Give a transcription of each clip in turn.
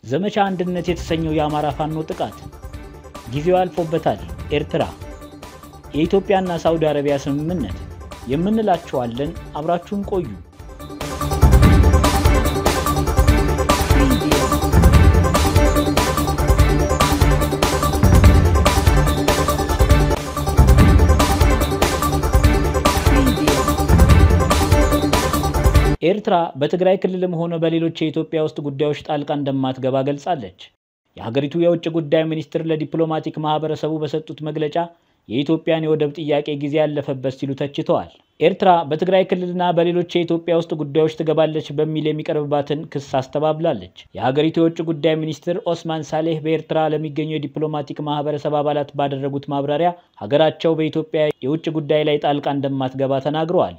ዘመቻ አንድነት የተሰኘው የአማራ ፋኖ ጥቃት ጊዜው አልፎበታል። ኤርትራ የኢትዮጵያና ሳውዲ አረቢያ ስምምነት የምንላችኋለን። አብራችሁን ቆዩ። ኤርትራ በትግራይ ክልልም ሆነ በሌሎች የኢትዮጵያ ውስጥ ጉዳዮች ጣልቃ እንደማትገባ ገልጻለች። የሀገሪቱ የውጭ ጉዳይ ሚኒስትር ለዲፕሎማቲክ ማህበረሰቡ በሰጡት መግለጫ የኢትዮጵያን የወደብ ጥያቄ ጊዜ ያለፈበት ሲሉ ተችተዋል። ኤርትራ በትግራይ ክልልና በሌሎች የኢትዮጵያ ውስጥ ጉዳዮች ትገባለች በሚል የሚቀርብባትን ክስ አስተባብላለች። የሀገሪቱ የውጭ ጉዳይ ሚኒስትር ኦስማን ሳሌህ በኤርትራ ለሚገኙ የዲፕሎማቲክ ማህበረሰብ አባላት ባደረጉት ማብራሪያ ሀገራቸው በኢትዮጵያ የውጭ ጉዳይ ላይ ጣልቃ እንደማትገባ ተናግረዋል።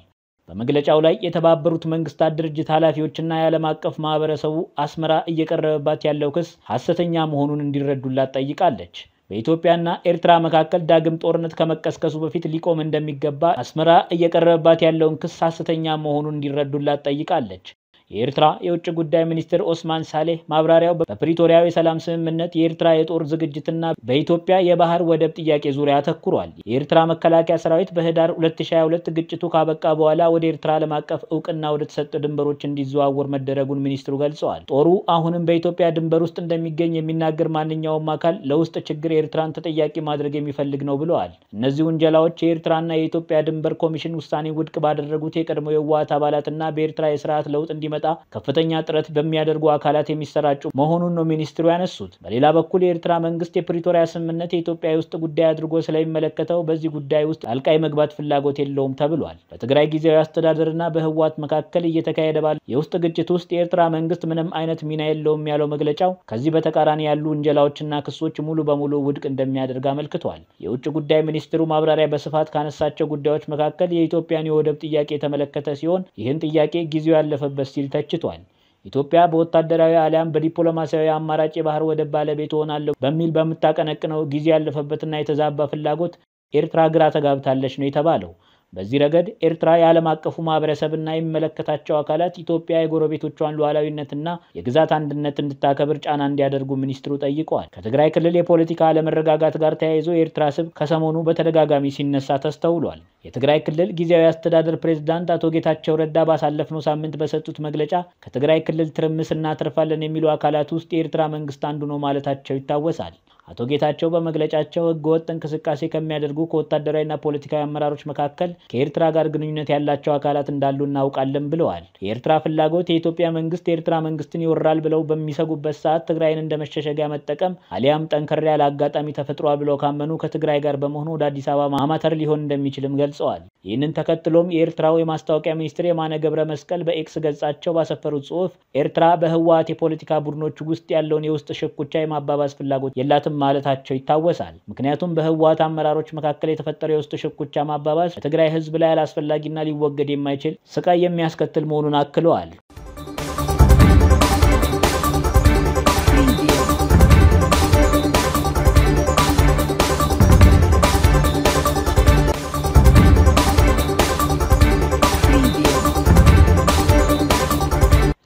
በመግለጫው ላይ የተባበሩት መንግስታት ድርጅት ኃላፊዎችና የዓለም አቀፍ ማህበረሰቡ አስመራ እየቀረበባት ያለው ክስ ሐሰተኛ መሆኑን እንዲረዱላት ጠይቃለች። በኢትዮጵያና ኤርትራ መካከል ዳግም ጦርነት ከመቀስቀሱ በፊት ሊቆም እንደሚገባ አስመራ እየቀረበባት ያለውን ክስ ሐሰተኛ መሆኑን እንዲረዱላት ጠይቃለች። የኤርትራ የውጭ ጉዳይ ሚኒስትር ኦስማን ሳሌህ ማብራሪያው በፕሪቶሪያው የሰላም ስምምነት የኤርትራ የጦር ዝግጅትና በኢትዮጵያ የባህር ወደብ ጥያቄ ዙሪያ አተኩሯል። የኤርትራ መከላከያ ሰራዊት በህዳር 2022 ግጭቱ ካበቃ በኋላ ወደ ኤርትራ ዓለም አቀፍ እውቅና ወደ ተሰጡ ድንበሮች እንዲዘዋወር መደረጉን ሚኒስትሩ ገልጸዋል። ጦሩ አሁንም በኢትዮጵያ ድንበር ውስጥ እንደሚገኝ የሚናገር ማንኛውም አካል ለውስጥ ችግር ኤርትራን ተጠያቂ ማድረግ የሚፈልግ ነው ብለዋል። እነዚህ ውንጀላዎች የኤርትራና የኢትዮጵያ ድንበር ኮሚሽን ውሳኔ ውድቅ ባደረጉት የቀድሞ የህወሓት አባላትና በኤርትራ የስርዓት ለውጥ እንዲመጣ ከፍተኛ ጥረት በሚያደርጉ አካላት የሚሰራጩ መሆኑን ነው ሚኒስትሩ ያነሱት። በሌላ በኩል የኤርትራ መንግስት የፕሪቶሪያ ስምምነት የኢትዮጵያ ውስጥ ጉዳይ አድርጎ ስለሚመለከተው በዚህ ጉዳይ ውስጥ ጣልቃ የመግባት ፍላጎት የለውም ተብሏል። በትግራይ ጊዜያዊ አስተዳደርና በህወሓት መካከል እየተካሄደ ባለው የውስጥ ግጭት ውስጥ የኤርትራ መንግስት ምንም አይነት ሚና የለውም ያለው መግለጫው ከዚህ በተቃራኒ ያሉ ውንጀላዎችና ክሶች ሙሉ በሙሉ ውድቅ እንደሚያደርግ አመልክቷል። የውጭ ጉዳይ ሚኒስትሩ ማብራሪያ በስፋት ካነሳቸው ጉዳዮች መካከል የኢትዮጵያን የወደብ ጥያቄ የተመለከተ ሲሆን ይህን ጥያቄ ጊዜው ያለፈበት ሲል ተችቷል። ኢትዮጵያ በወታደራዊ አሊያም በዲፕሎማሲያዊ አማራጭ የባህር ወደብ ባለቤት ሆናለሁ በሚል በመታቀነቅነው ጊዜ ያለፈበትና የተዛባ ፍላጎት ኤርትራ ግራ ተጋብታለች ነው የተባለው። በዚህ ረገድ ኤርትራ የዓለም አቀፉ ማህበረሰብና የሚመለከታቸው አካላት ኢትዮጵያ የጎረቤቶቿን ሉዓላዊነትና የግዛት አንድነት እንድታከብር ጫና እንዲያደርጉ ሚኒስትሩ ጠይቀዋል። ከትግራይ ክልል የፖለቲካ አለመረጋጋት ጋር ተያይዞ የኤርትራ ስም ከሰሞኑ በተደጋጋሚ ሲነሳ ተስተውሏል። የትግራይ ክልል ጊዜያዊ አስተዳደር ፕሬዝዳንት አቶ ጌታቸው ረዳ ባሳለፍነው ሳምንት በሰጡት መግለጫ ከትግራይ ክልል ትርምስ እናተርፋለን የሚሉ አካላት ውስጥ የኤርትራ መንግስት አንዱ ነው ማለታቸው ይታወሳል። አቶ ጌታቸው በመግለጫቸው ህገወጥ እንቅስቃሴ ከሚያደርጉ ከወታደራዊና ፖለቲካዊ አመራሮች መካከል ከኤርትራ ጋር ግንኙነት ያላቸው አካላት እንዳሉ እናውቃለን ብለዋል። የኤርትራ ፍላጎት የኢትዮጵያ መንግስት የኤርትራ መንግስትን ይወራል ብለው በሚሰጉበት ሰዓት ትግራይን እንደ መሸሸጊያ መጠቀም አሊያም ጠንከር ያለ አጋጣሚ ተፈጥሯል ብለው ካመኑ ከትግራይ ጋር በመሆኑ ወደ አዲስ አበባ ማማተር ሊሆን እንደሚችልም ገልጸዋል። ይህንን ተከትሎም የኤርትራው የማስታወቂያ ሚኒስትር የማነ ገብረ መስቀል በኤክስ ገጻቸው ባሰፈሩት ጽሑፍ ኤርትራ በህወሓት የፖለቲካ ቡድኖች ውስጥ ያለውን የውስጥ ሽኩቻ የማባባስ ፍላጎት የላትም ማለታቸው ይታወሳል። ምክንያቱም በህወሓት አመራሮች መካከል የተፈጠረው የውስጥ ሽኩቻ ማባባስ በትግራይ ህዝብ ላይ አላስፈላጊና ሊወገድ የማይችል ስቃይ የሚያስከትል መሆኑን አክለዋል።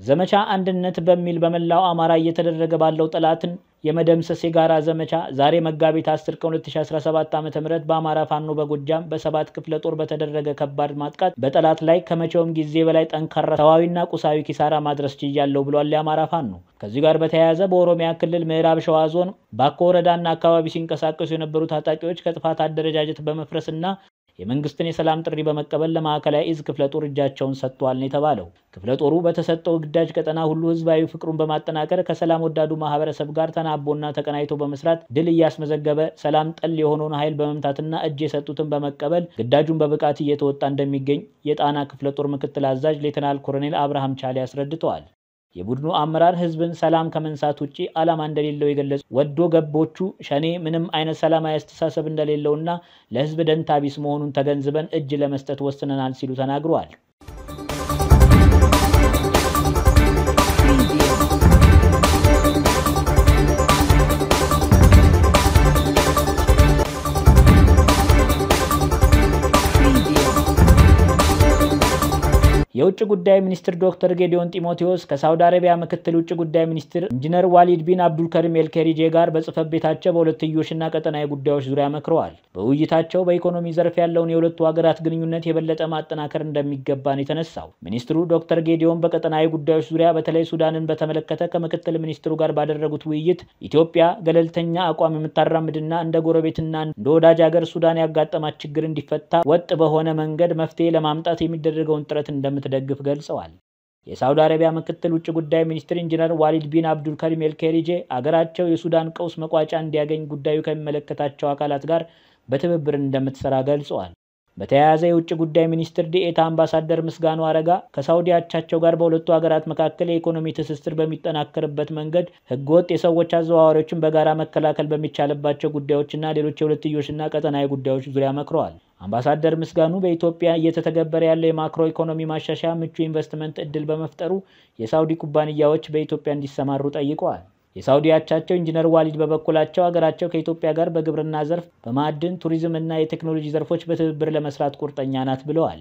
ዘመቻ አንድነት በሚል በመላው አማራ እየተደረገ ባለው ጠላትን የመደምሰስ የጋራ ዘመቻ ዛሬ መጋቢት 10 ቀን 2017 ዓ.ም በአማራ ፋኖ በጎጃም በ7 ክፍለ ጦር በተደረገ ከባድ ማጥቃት በጠላት ላይ ከመቼውም ጊዜ በላይ ጠንካራ ሰዋዊና ቁሳዊ ኪሳራ ማድረስ ችያለሁ ብሏል የአማራ ፋኖ። ከዚህ ጋር በተያያዘ በኦሮሚያ ክልል ምዕራብ ሸዋ ዞን ባኮ ወረዳና አካባቢ ሲንቀሳቀሱ የነበሩ ታጣቂዎች ከጥፋት አደረጃጀት በመፍረስና የመንግስትን የሰላም ጥሪ በመቀበል ለማዕከላዊ እዝ ክፍለ ጦር እጃቸውን ሰጥቷል ነው የተባለው። ክፍለ ጦሩ በተሰጠው ግዳጅ ቀጠና ሁሉ ህዝባዊ ፍቅሩን በማጠናከር ከሰላም ወዳዱ ማህበረሰብ ጋር ተናቦና ተቀናይቶ በመስራት ድል እያስመዘገበ ሰላም ጠል የሆነውን ኃይል በመምታትና እጅ የሰጡትን በመቀበል ግዳጁን በብቃት እየተወጣ እንደሚገኝ የጣና ክፍለ ጦር ምክትል አዛዥ ሌተናል ኮሎኔል አብርሃም ቻሌ አስረድተዋል። የቡድኑ አመራር ህዝብን ሰላም ከመንሳት ውጪ ዓላማ እንደሌለው የገለጹ ወዶ ገቦቹ ሸኔ ምንም አይነት ሰላማዊ አስተሳሰብ እንደሌለውና ለህዝብ ደንታ ቢስ መሆኑን ተገንዝበን እጅ ለመስጠት ወስነናል ሲሉ ተናግረዋል። የውጭ ጉዳይ ሚኒስትር ዶክተር ጌዲዮን ጢሞቴዎስ ከሳውዲ አረቢያ ምክትል ውጭ ጉዳይ ሚኒስትር ኢንጂነር ዋሊድ ቢን አብዱልከሪም ኤልከሪጄ ጋር በጽህፈት ቤታቸው በሁለትዮሽና ቀጠናዊ ጉዳዮች ዙሪያ መክረዋል። በውይይታቸው በኢኮኖሚ ዘርፍ ያለውን የሁለቱ ሀገራት ግንኙነት የበለጠ ማጠናከር እንደሚገባ ነው የተነሳው። ሚኒስትሩ ዶክተር ጌዲዮን በቀጠናዊ ጉዳዮች ዙሪያ በተለይ ሱዳንን በተመለከተ ከምክትል ሚኒስትሩ ጋር ባደረጉት ውይይት ኢትዮጵያ ገለልተኛ አቋም የምታራምድና እንደ ጎረቤትና እንደ ወዳጅ ሀገር ሱዳን ያጋጠማት ችግር እንዲፈታ ወጥ በሆነ መንገድ መፍትሄ ለማምጣት የሚደረገውን ጥረት እንደምትደግፍ ገልጸዋል። የሳውዲ አረቢያ ምክትል ውጭ ጉዳይ ሚኒስትር ኢንጂነር ዋሊድ ቢን አብዱልከሪም ኤልከሪጄ አገራቸው የሱዳን ቀውስ መቋጫ እንዲያገኝ ጉዳዩ ከሚመለከታቸው አካላት ጋር በትብብር እንደምትሰራ ገልጸዋል። በተያያዘ የውጭ ጉዳይ ሚኒስትር ዲኤታ አምባሳደር ምስጋኑ አረጋ ከሳውዲ አቻቸው ጋር በሁለቱ ሀገራት መካከል የኢኮኖሚ ትስስር በሚጠናከርበት መንገድ ህገወጥ የሰዎች አዘዋዋሪዎችን በጋራ መከላከል በሚቻልባቸው ጉዳዮችና ሌሎች የሁለትዮሽና ቀጠናዊ ጉዳዮች ዙሪያ መክረዋል። አምባሳደር ምስጋኑ በኢትዮጵያ እየተተገበረ ያለው የማክሮ ኢኮኖሚ ማሻሻያ ምቹ ኢንቨስትመንት እድል በመፍጠሩ የሳውዲ ኩባንያዎች በኢትዮጵያ እንዲሰማሩ ጠይቀዋል። የሳውዲ አቻቸው ኢንጂነር ዋሊድ በበኩላቸው ሀገራቸው ከኢትዮጵያ ጋር በግብርና ዘርፍ፣ በማዕድን፣ ቱሪዝም እና የቴክኖሎጂ ዘርፎች በትብብር ለመስራት ቁርጠኛ ናት ብለዋል።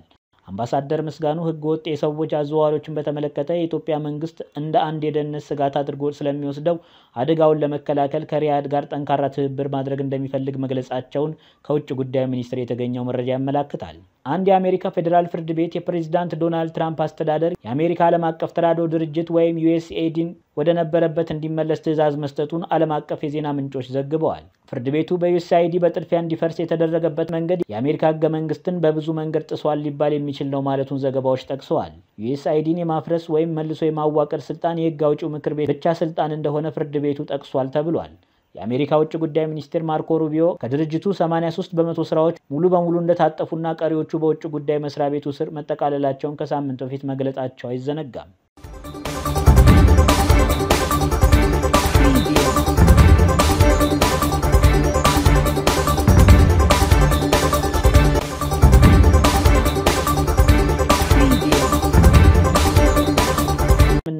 አምባሳደር ምስጋኑ ህገወጥ የሰዎች አዘዋዋሪዎችን በተመለከተ የኢትዮጵያ መንግስት እንደ አንድ የደህንነት ስጋት አድርጎ ስለሚወስደው አደጋውን ለመከላከል ከሪያድ ጋር ጠንካራ ትብብር ማድረግ እንደሚፈልግ መግለጻቸውን ከውጭ ጉዳይ ሚኒስቴር የተገኘው መረጃ ያመለክታል። አንድ የአሜሪካ ፌደራል ፍርድ ቤት የፕሬዝዳንት ዶናልድ ትራምፕ አስተዳደር የአሜሪካ ዓለም አቀፍ ተራድኦ ድርጅት ወይም USAIDን ወደ ነበረበት እንዲመለስ ትዕዛዝ መስጠቱን ዓለም አቀፍ የዜና ምንጮች ዘግበዋል። ፍርድ ቤቱ በUSAID በጥድፊያ እንዲፈርስ የተደረገበት መንገድ የአሜሪካ ህገ መንግስትን በብዙ መንገድ ጥሷል ሊባል የሚችል ነው ማለቱን ዘገባዎች ጠቅሰዋል። USAIDን የማፍረስ ወይም መልሶ የማዋቀር ስልጣን የህግ አውጪው ምክር ቤት ብቻ ስልጣን እንደሆነ ፍርድ ቤቱ ጠቅሷል ተብሏል። የአሜሪካ ውጭ ጉዳይ ሚኒስትር ማርኮ ሩቢዮ ከድርጅቱ 83% ስራዎች ሙሉ በሙሉ እንደታጠፉና ቀሪዎቹ በውጭ ጉዳይ መስሪያ ቤቱ ስር መጠቃለላቸውን ከሳምንት በፊት መግለጻቸው አይዘነጋም።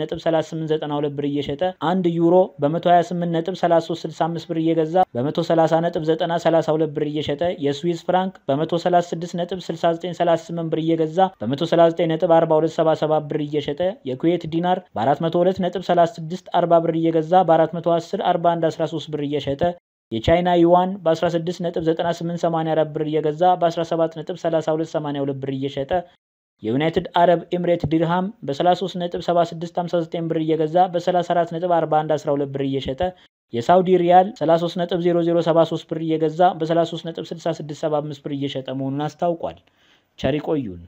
ነጥብ 38.92 ብር እየሸጠ 1 ዩሮ በ128.3365 ብር እየገዛ በ130.932 ብር እየሸጠ የስዊስ ፍራንክ በ136.6938 ብር እየገዛ በ139.4277 ብር እየሸጠ የኩዌት ዲናር በ402.3640 ብር እየገዛ በ410.4113 ብር እየሸጠ የቻይና ዩዋን በ16.9884 ብር እየገዛ በ17.3282 ብር እየሸጠ የዩናይትድ አረብ ኤምሬት ዲርሃም በ33.7659 ብር እየገዛ በ34.4112 ብር እየሸጠ የሳውዲ ሪያል 33.0073 ብር እየገዛ በ33.6675 ብር እየሸጠ መሆኑን አስታውቋል። ቸር ይቆዩን።